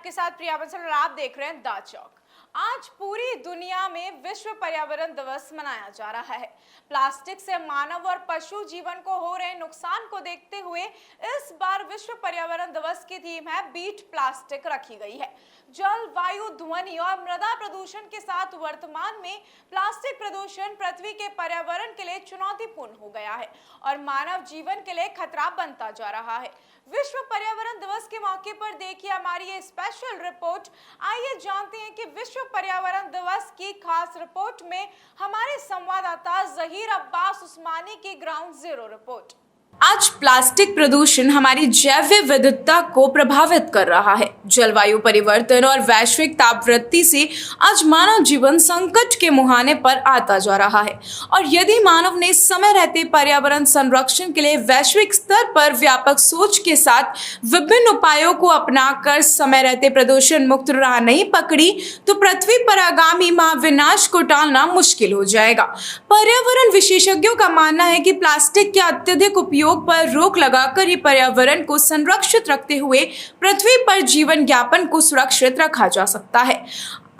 आपके साथ प्रिया बंसल और आप देख रहे हैं द चौक। आज पूरी दुनिया में विश्व पर्यावरण दिवस मनाया जा रहा है। प्लास्टिक से मानव और पशु जीवन को हो रहे नुकसान को देखते हुए इस बार विश्व पर्यावरण दिवस की थीम है बीट प्लास्टिक रखी गई है। जल, वायु, ध्वनि और मृदा प्रदूषण के साथ वर्तमान में प्लास्टिक प्रदूषण पृथ्वी के पर्यावरण के लिए चुनौतीपूर्ण हो गया है और मानव जीवन के लिए खतरा बनता जा रहा है। विश्व पर्यावरण दिवस के मौके पर देखिए हमारी ये स्पेशल रिपोर्ट। आइए जानते हैं कि विश्व पर्यावरण दिवस की खास रिपोर्ट में हमारे संवाददाता जहीर अब्बास उस्मानी की ग्राउंड जीरो रिपोर्ट। आज प्लास्टिक प्रदूषण हमारी जैव विविधता को प्रभावित कर रहा है। जलवायु परिवर्तन और वैश्विक तापवृद्धि से आज मानव जीवन संकट के मुहाने पर आता जा रहा है और यदि मानव ने समय रहते पर्यावरण संरक्षण के लिए वैश्विक स्तर पर व्यापक सोच के साथ विभिन्न उपायों को अपनाकर समय रहते प्रदूषण मुक्त राह नहीं पकड़ी तो पृथ्वी पर आगामी महाविनाश को टालना मुश्किल हो जाएगा। पर्यावरण विशेषज्ञों का मानना है कि प्लास्टिक के अत्यधिक उपयोग पर रोक लगाकर ही पर्यावरण को संरक्षित रखते हुए पृथ्वी पर जीवन यापन को सुरक्षित रखा जा सकता है।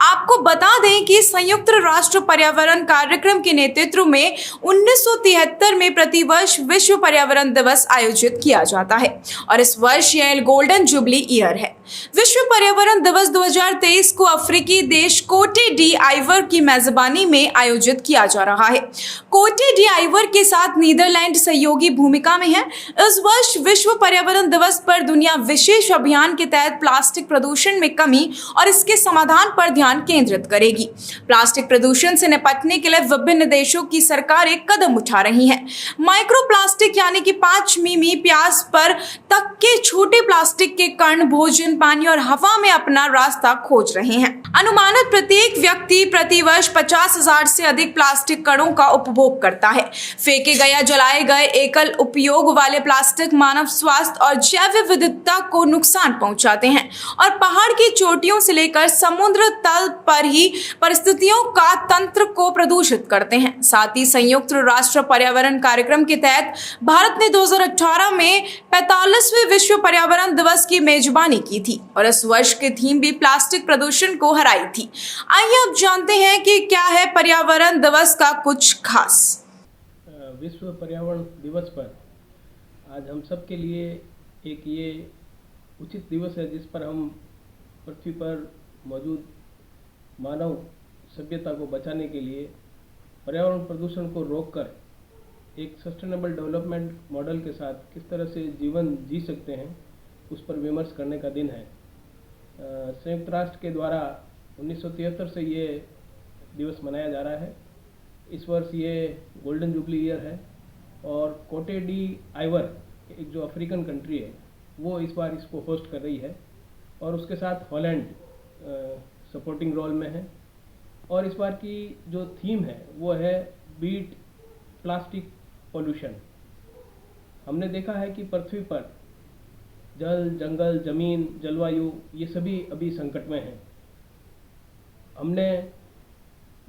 आपको बता दें कि संयुक्त राष्ट्र पर्यावरण कार्यक्रम के नेतृत्व में 1973 में प्रतिवर्ष विश्व पर्यावरण दिवस आयोजित किया जाता है और इस वर्ष यह गोल्डन जुबली ईयर है। विश्व पर्यावरण दिवस 2023 को अफ्रीकी देश कोटे डी आइवर की मेजबानी में आयोजित किया जा रहा है। कोटे डी आइवर के साथ नीदरलैंड सहयोगी भूमिका में है। इस वर्ष विश्व पर्यावरण दिवस पर दुनिया विशेष अभियान के तहत प्लास्टिक प्रदूषण में कमी और इसके समाधान पर ध्यान केंद्रित करेगी। प्लास्टिक प्रदूषण से निपटने के लिए विभिन्न देशों की सरकारें कदम उठा रही हैं। माइक्रो प्लास्टिक यानी कि 5 मिमी प्याज पर तक के छोटे प्लास्टिक के कण भोजन, पानी और हवा में अपना रास्ता खोज रहे हैं। अनुमानित प्रत्येक व्यक्ति प्रतिवर्ष 50,000 से अधिक प्लास्टिक कणों का उपभोग करता है। फेंके गए या जलाए गए एकल उपयोग वाले प्लास्टिक मानव स्वास्थ्य और जैव विविधता को नुकसान पहुंचाते हैं और पहाड़ की चोटियों से लेकर समुद्र तल पर ही परिस्थितियों का तंत्र को प्रदूषित करते हैं। साथ ही संयुक्त राष्ट्र पर्यावरण कार्यक्रम के तहत भारत ने 2018 में 45वें विश्व पर्यावरण दिवस की मेजबानी की थी और इस वर्ष की थीम भी प्लास्टिक प्रदूषण को हराई थी। आइए अब जानते हैं कि क्या है पर्यावरण दिवस का कुछ खास। विश्व पर्यावरण दिवस पर आज हम सब के लिए एक ये उचित दिवस है जिस पर हम पृथ्वी पर मौजूद मानव सभ्यता को बचाने के लिए पर्यावरण प्रदूषण को रोककर एक सस्टेनेबल डेवलपमेंट मॉडल के साथ किस तरह से जीवन जी सकते हैं उस पर विमर्श करने का दिन है। संयुक्त राष्ट्र के द्वारा 1973 से ये दिवस मनाया जा रहा है। इस वर्ष ये गोल्डन जुबली ईयर है और कोटे डी आइवर एक जो अफ्रीकन कंट्री है वो इस बार इसको होस्ट कर रही है और उसके साथ हॉलैंड सपोर्टिंग रोल में है और इस बार की जो थीम है वो है बीट प्लास्टिक पोल्यूशन। हमने देखा है कि पृथ्वी पर जल, जंगल, जमीन, जलवायु ये सभी अभी संकट में हैं। हमने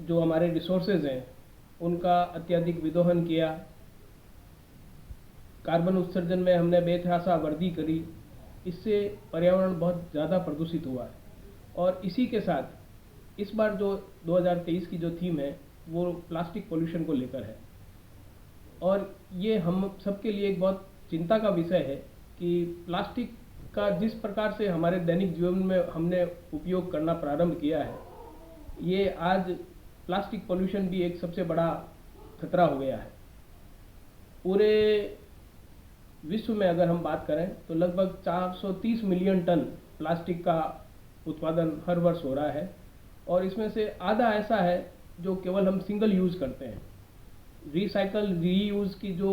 जो हमारे रिसोर्सेज हैं उनका अत्यधिक विदोहन किया, कार्बन उत्सर्जन में हमने बेतहाशा वृद्धि करी, इससे पर्यावरण बहुत ज़्यादा प्रदूषित हुआ है और इसी के साथ इस बार जो 2023 की जो थीम है वो प्लास्टिक पोल्यूशन को लेकर है और ये हम सबके लिए एक बहुत चिंता का विषय है कि प्लास्टिक का जिस प्रकार से हमारे दैनिक जीवन में हमने उपयोग करना प्रारंभ किया है ये आज प्लास्टिक पोल्यूशन भी एक सबसे बड़ा खतरा हो गया है। पूरे विश्व में अगर हम बात करें तो लगभग 430 मिलियन टन प्लास्टिक का उत्पादन हर वर्ष हो रहा है और इसमें से आधा ऐसा है जो केवल हम सिंगल यूज़ करते हैं। रिसाइकल रीयूज़ की जो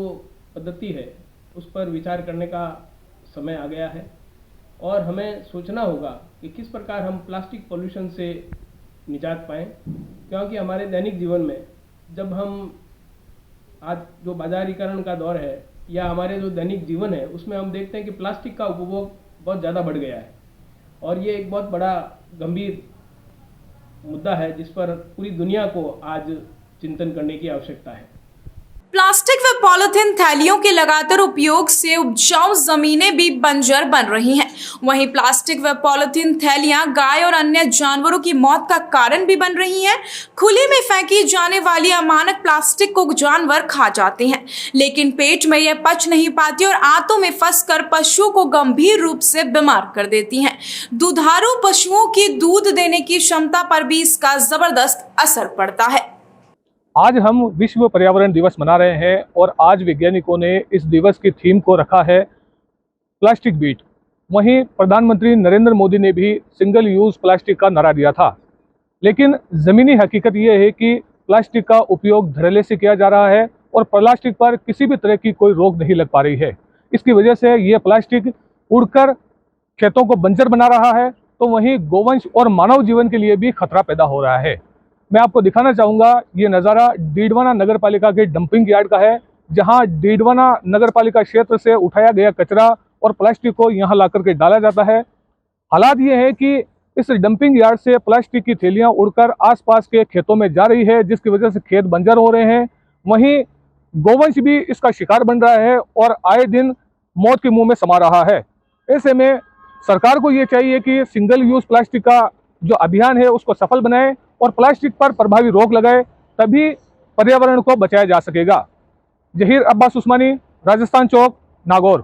पद्धति है उस पर विचार करने का समय आ गया है और हमें सोचना होगा कि किस प्रकार हम प्लास्टिक पोल्यूशन से निजात पाएँ, क्योंकि हमारे दैनिक जीवन में जब हम आज जो बाजारीकरण का दौर है या हमारे जो दैनिक जीवन है उसमें हम देखते हैं कि प्लास्टिक का उपभोग बहुत ज़्यादा बढ़ गया है और ये एक बहुत बड़ा गंभीर मुद्दा है जिस पर पूरी दुनिया को आज चिंतन करने की आवश्यकता है। प्लास्टिक प्लास्टिक व पॉलिथीन थैलियों के लगातार उपयोग से उपजाऊ जमीनें भी बंजर बन रही हैं। वहीं प्लास्टिक व पॉलिथीन थैलियां गाय और अन्य जानवरों की मौत का कारण भी बन रही हैं। खुले में फेंकी जाने वाली अमानक प्लास्टिक को जानवर खा जाते हैं, लेकिन पेट में यह पच नहीं पाती और आंतों में फंसकर पशुओं को गंभीर रूप से बीमार कर देती हैं। दुधारू पशुओं की दूध देने की क्षमता पर भी इसका जबरदस्त असर पड़ता है। आज हम विश्व पर्यावरण दिवस मना रहे हैं और आज वैज्ञानिकों ने इस दिवस की थीम को रखा है प्लास्टिक बीट। वहीं प्रधानमंत्री नरेंद्र मोदी ने भी सिंगल यूज प्लास्टिक का नारा दिया था, लेकिन ज़मीनी हकीकत यह है कि प्लास्टिक का उपयोग धड़ल्ले से किया जा रहा है और प्लास्टिक पर किसी भी तरह की कोई रोक नहीं लग पा रही है। इसकी वजह से ये प्लास्टिक उड़कर खेतों को बंजर बना रहा है, तो वहीं गोवंश और मानव जीवन के लिए भी खतरा पैदा हो रहा है। मैं आपको दिखाना चाहूँगा, ये नज़ारा डीडवाना नगर पालिका के डंपिंग यार्ड का है, जहाँ डीडवाना नगर पालिका क्षेत्र से उठाया गया कचरा और प्लास्टिक को यहाँ ला करके डाला जाता है। हालात ये है कि इस डंपिंग यार्ड से प्लास्टिक की थैलियाँ उड़कर आसपास के खेतों में जा रही है, जिसकी वजह से खेत बंजर हो रहे हैं। वहीं गोवंश भी इसका शिकार बन रहा है और आए दिन मौत के मुंह में समा रहा है। ऐसे में सरकार को ये चाहिए कि सिंगल यूज प्लास्टिक का जो अभियान है उसको सफल बनाए और प्लास्टिक पर प्रभावी रोक लगाए, तभी पर्यावरण को बचाया जा सकेगा। जहीर अब्बास उस्मानी, राजस्थान चौक, नागौर।